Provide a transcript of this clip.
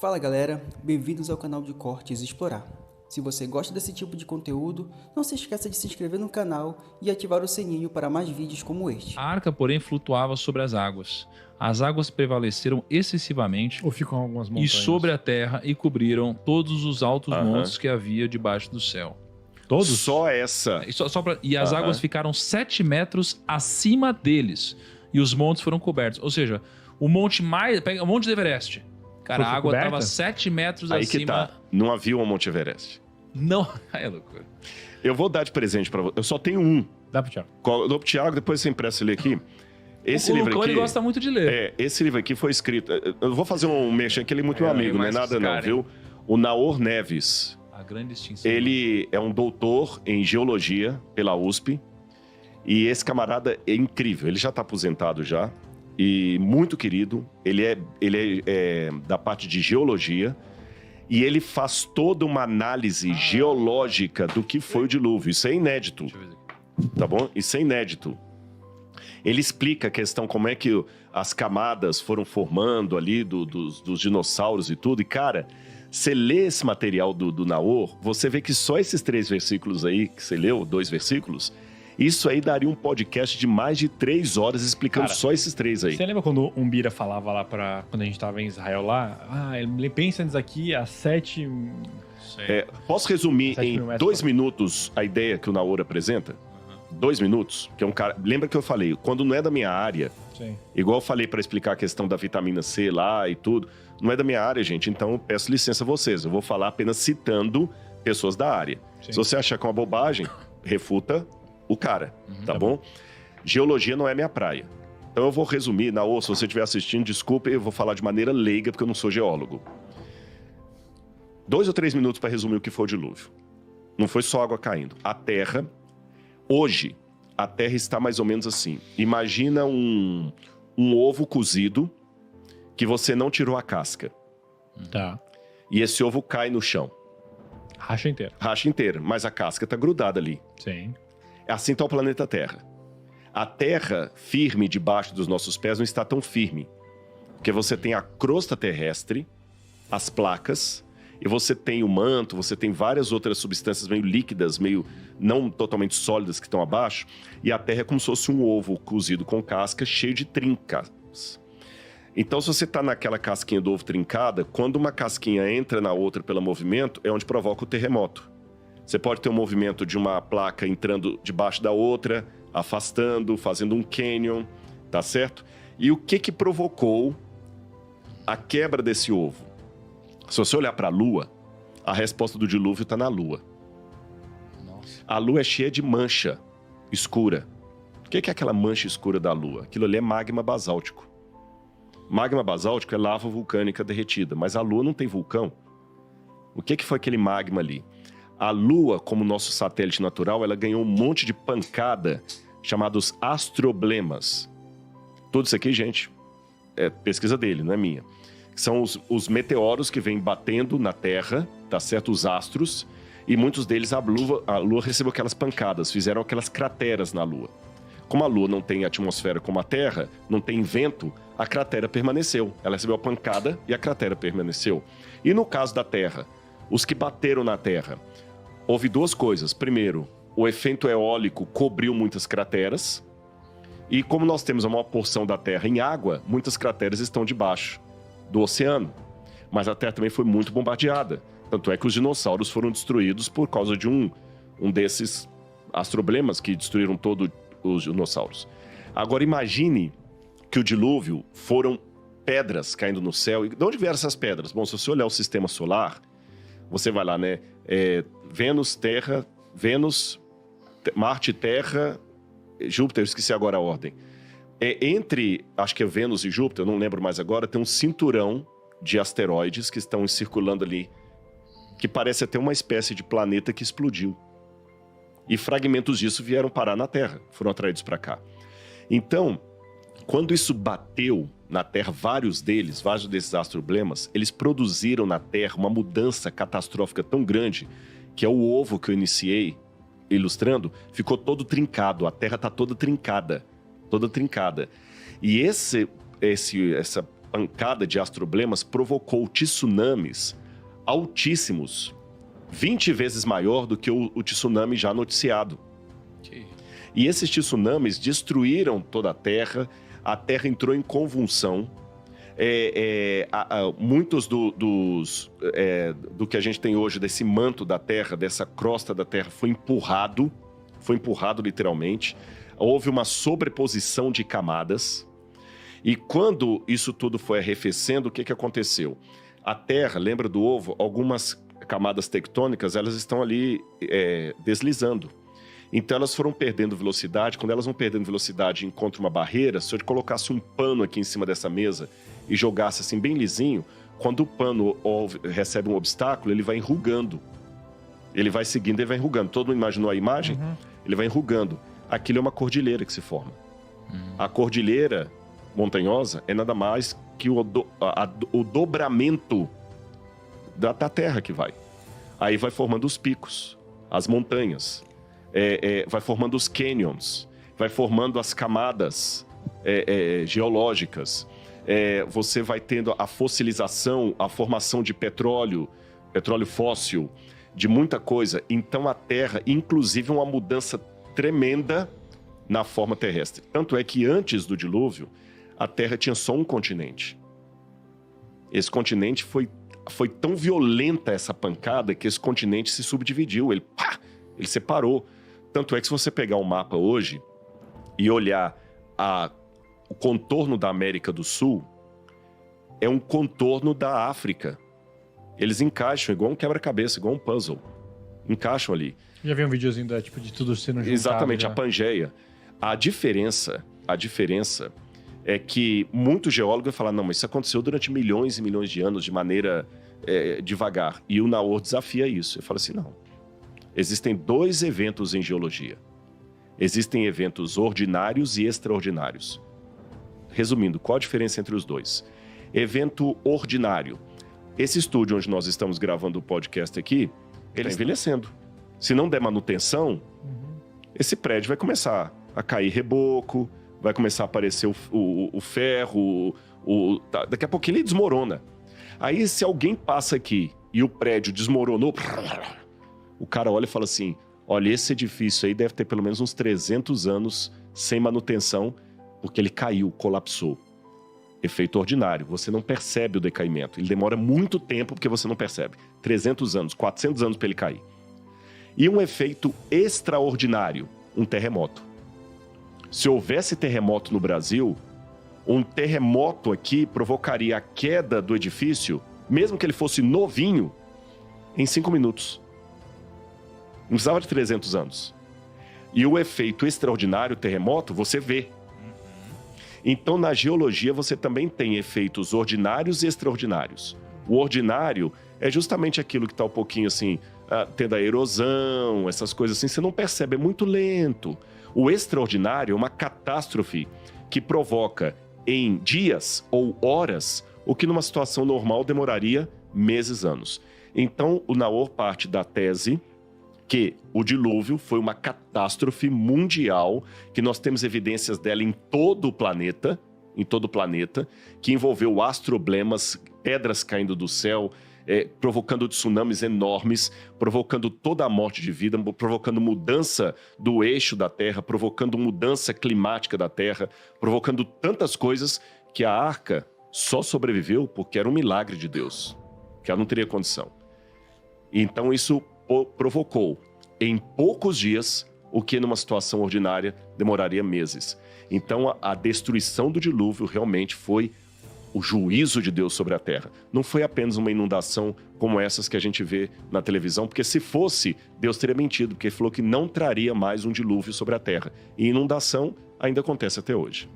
Fala galera, bem-vindos ao canal de Cortes Explorar. Se você gosta desse tipo de conteúdo, não se esqueça de se inscrever no canal e ativar o sininho para mais vídeos como este. A arca, porém, flutuava sobre as águas. As águas prevaleceram excessivamente Ou ficam algumas e montanhas? sobre a terra e cobriram todos os altos montes que havia debaixo do céu. Todos? Só essa. E as águas ficaram 7 metros acima deles. E os montes foram cobertos. Ou seja, o monte mais... Pega o Monte Everest. Cara, Foi a água coberta? estava 7 metros Aí acima. que tá. Não havia um Monte Everest. Não. Aí é loucura. Eu vou dar de presente pra você. Eu só tenho um. Dá pro Thiago. Eu dou pro Thiago, depois você empresta ele aqui. Esse o livro Lucão, aqui... ele gosta muito de ler. Esse livro aqui foi escrito... Eu vou fazer um mexer que ele é muito meu amigo, não é mas nada não, cara, viu? O Naor Neves. A grande extinção. Ele é um doutor em geologia pela USP. E esse camarada é incrível. Ele já tá aposentado já. E muito querido. Ele é da parte de geologia. E ele faz toda uma análise geológica do que foi o dilúvio. Isso é inédito, Deixa eu ver aqui. tá bom? Isso é inédito. Ele explica a questão, como é que as camadas foram formando ali dos dinossauros e tudo. E, cara, você lê esse material do Naor, você vê que só esses 3 versículos aí, que você leu, 2 versículos, isso aí daria um podcast de mais de 3 horas explicando Cara, só esses 3 aí. Você lembra quando o Umbira falava lá quando a gente tava em Israel lá? Ele pensa nisso aqui a 7... Posso resumir 7 em mil metros 2 minutos a ideia que o Naor apresenta? 2 minutos? Que é um cara... Lembra que eu falei, quando não é da minha área, Sim. igual eu falei para explicar a questão da vitamina C lá e tudo, não é da minha área, gente, então eu peço licença a vocês. Eu vou falar apenas citando pessoas da área. Sim. Se você achar que é uma bobagem, refuta o cara, tá bom? Geologia não é minha praia. Então eu vou resumir, Naor, se você estiver assistindo, desculpe, eu vou falar de maneira leiga, porque eu não sou geólogo. 2 ou 3 minutos para resumir o que foi o dilúvio. Não foi só água caindo. A Terra, hoje, a Terra está mais ou menos assim. Imagina um ovo cozido que você não tirou a casca. Tá. E esse ovo cai no chão. Racha inteiro. Racha inteira, mas a casca está grudada ali. Sim. Assim está o planeta Terra. A Terra firme debaixo dos nossos pés não está tão firme. Porque você tem a crosta terrestre, as placas, e você tem o manto, você tem várias outras substâncias meio líquidas, meio não totalmente sólidas que estão abaixo, e a Terra é como se fosse um ovo cozido com casca, cheio de trincas. Então, se você está naquela casquinha do ovo trincada, quando uma casquinha entra na outra pelo movimento, é onde provoca o terremoto. Você pode ter um movimento de uma placa entrando debaixo da outra, afastando, fazendo um canyon, tá certo? E o que provocou a quebra desse ovo? Se você olhar para a Lua, a resposta do dilúvio está na Lua. Nossa. A Lua é cheia de mancha escura. O que é aquela mancha escura da Lua? Aquilo ali é magma basáltico. Magma basáltico é lava vulcânica derretida, mas a Lua não tem vulcão. O que foi aquele magma ali? A Lua, como nosso satélite natural, ela ganhou um monte de pancada chamados astroblemas. Tudo isso aqui, gente, é pesquisa dele, não é minha. São os meteoros que vêm batendo na Terra, tá certo? Os astros, e muitos deles a Lua recebeu aquelas pancadas, fizeram aquelas crateras na Lua. Como a Lua não tem atmosfera como a Terra, não tem vento, a cratera permaneceu. Ela recebeu a pancada e a cratera permaneceu. E no caso da Terra, os que bateram na Terra, houve 2 coisas. Primeiro, o efeito eólico cobriu muitas crateras. E como nós temos a maior porção da Terra em água, muitas crateras estão debaixo do oceano. Mas a Terra também foi muito bombardeada. Tanto é que os dinossauros foram destruídos por causa de um desses astroblemas que destruíram todos os dinossauros. Agora imagine que o dilúvio foram pedras caindo no céu. E de onde vieram essas pedras? Bom, se você olhar o sistema solar, você vai lá, né? Vênus, Terra, Marte, Terra, Júpiter, eu esqueci agora a ordem. Entre, acho que é Vênus e Júpiter, eu não lembro mais agora, tem um cinturão de asteroides que estão circulando ali, que parece até uma espécie de planeta que explodiu. E fragmentos disso vieram parar na Terra, foram atraídos para cá. Então, quando isso bateu na Terra, vários desses astroblemas, eles produziram na Terra uma mudança catastrófica tão grande que é o ovo que eu iniciei ilustrando, ficou todo trincado, a Terra está toda trincada. E essa pancada de astroblemas provocou tsunamis altíssimos, 20 vezes maior do que o tsunami já noticiado. E esses tsunamis destruíram toda a Terra entrou em convulsão. Muitos do que a gente tem hoje, desse manto da Terra, dessa crosta da Terra, foi empurrado literalmente. Houve uma sobreposição de camadas. E quando isso tudo foi arrefecendo, o que aconteceu? A Terra, lembra do ovo? Algumas camadas tectônicas, elas estão ali deslizando. Então elas foram perdendo velocidade. Quando elas vão perdendo velocidade e encontram uma barreira, se eu colocasse um pano aqui em cima dessa mesa e jogasse assim bem lisinho, quando o pano recebe um obstáculo, ele vai enrugando. Ele vai seguindo, ele vai enrugando. Todo mundo imaginou a imagem? Uhum. Ele vai enrugando. Aquilo é uma cordilheira que se forma. A cordilheira montanhosa é nada mais que o dobramento da Terra que vai. Aí vai formando os picos, as montanhas, vai formando os canyons, vai formando as camadas geológicas. Você vai tendo a fossilização, a formação de petróleo fóssil, de muita coisa. Então a Terra, inclusive, uma mudança tremenda na forma terrestre. Tanto é que antes do dilúvio, a Terra tinha só um continente. Esse continente foi tão violenta essa pancada que esse continente se subdividiu, ele separou. Tanto é que se você pegar um mapa hoje e olhar o contorno da América do Sul, é um contorno da África. Eles encaixam igual um quebra-cabeça, igual um puzzle. Encaixam ali. Já vi um videozinho de tudo sendo juntado. Exatamente, já. A Pangeia. A diferença é que muitos geólogos vão falar, não, mas isso aconteceu durante milhões e milhões de anos de maneira devagar. E o Naor desafia isso. Eu falo assim, não. Existem 2 eventos em geologia. Existem eventos ordinários e extraordinários. Resumindo, qual a diferença entre os dois? Evento ordinário. Esse estúdio onde nós estamos gravando o podcast aqui, ele está envelhecendo. Se não der manutenção, esse prédio vai começar a cair reboco, vai começar a aparecer o ferro, daqui a pouco ele desmorona. Aí, se alguém passa aqui e o prédio desmoronou, o cara olha e fala assim, olha, esse edifício aí deve ter pelo menos uns 300 anos sem manutenção, porque ele caiu, colapsou. Efeito ordinário, você não percebe o decaimento. Ele demora muito tempo porque você não percebe. 300 anos, 400 anos para ele cair. E um efeito extraordinário, um terremoto. Se houvesse terremoto no Brasil, um terremoto aqui provocaria a queda do edifício, mesmo que ele fosse novinho, em 5 minutos. Não precisava de 300 anos. E o efeito extraordinário, terremoto, você vê. Então, na geologia, você também tem efeitos ordinários e extraordinários. O ordinário é justamente aquilo que está um pouquinho assim, tendo a erosão, essas coisas assim, você não percebe, é muito lento. O extraordinário é uma catástrofe que provoca em dias ou horas o que numa situação normal demoraria meses, anos. Então, o Naor parte da tese que o dilúvio foi uma catástrofe mundial, que nós temos evidências dela em todo o planeta, que envolveu astroblemas, pedras caindo do céu, provocando tsunamis enormes, provocando toda a morte de vida, provocando mudança do eixo da Terra, provocando mudança climática da Terra, provocando tantas coisas que a arca só sobreviveu porque era um milagre de Deus, que ela não teria condição. Então isso provocou em poucos dias o que numa situação ordinária demoraria meses. Então a destruição do dilúvio realmente foi o juízo de Deus sobre a terra. Não foi apenas uma inundação como essas que a gente vê na televisão, porque se fosse, Deus teria mentido, porque ele falou que não traria mais um dilúvio sobre a terra. E inundação ainda acontece até hoje.